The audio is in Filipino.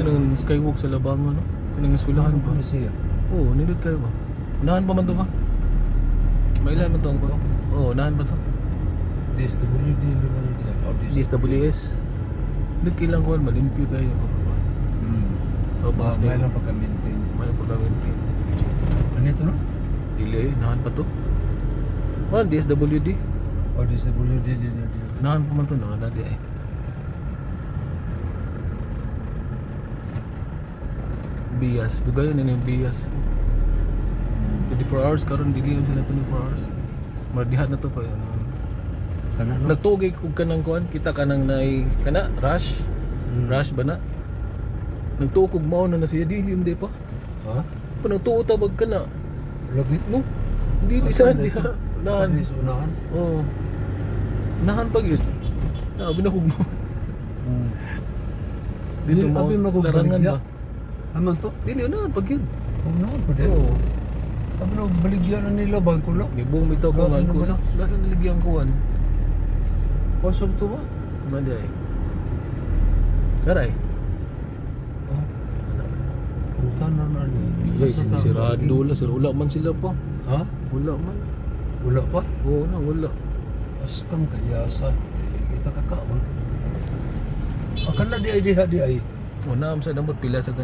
kanang skywalk sa Labangan, no? Kanang eskwelahan ba? Ano siya? Oo, nindot kayo ba? Unahan pa man to ba? Mailan man to ang Ito? Oo, unahan pa to. DSWD, hindi mo nito. DSWS. Nindot kailang kuhan, malimpyo kayo. Hmm. Tapos May lang pagka-maintain. may pagkamintin. Ano ito, no? Dili, unahan pa to. Ano, DSWD? O DSWD, di. Unahan pa man to, no? Dati ay. Bias, dugayan na yung bias. 24 hours karon dili na sila 24 hours. Mardihan na to pa yun. Kana, no? Nagtugay ko kanang kuan, kita kanang nay kana rush. Rush ba na? Nagtukog mao na siya dili hindi pa. Ha? Pa nagtuo tabag kana. Lagi? No. Dili sa diha. Nahan. Panis unahan? Oh. Nahan pag yun. Na binakog mo. Hmm. Dito Dili, mo abi larangan magbaligya. ba? Aman to? Dili na pag yun. Unahan pa din. Oo. Abi magbaligya na nila ba ko lang? Gibong bitaw ko nga Ano ko ba? na. Dahil naligyan kuan. Pasok to ba? Mandi ay. Daray. Oh. Punta na na ni. Guys, sirado la, sir. Wala man sila pa. Ha? Wala man. Wala pa? Oo na, wala. Askang kayasa. Kita kakaon. Akan na di ay. O naam sa damot pila sa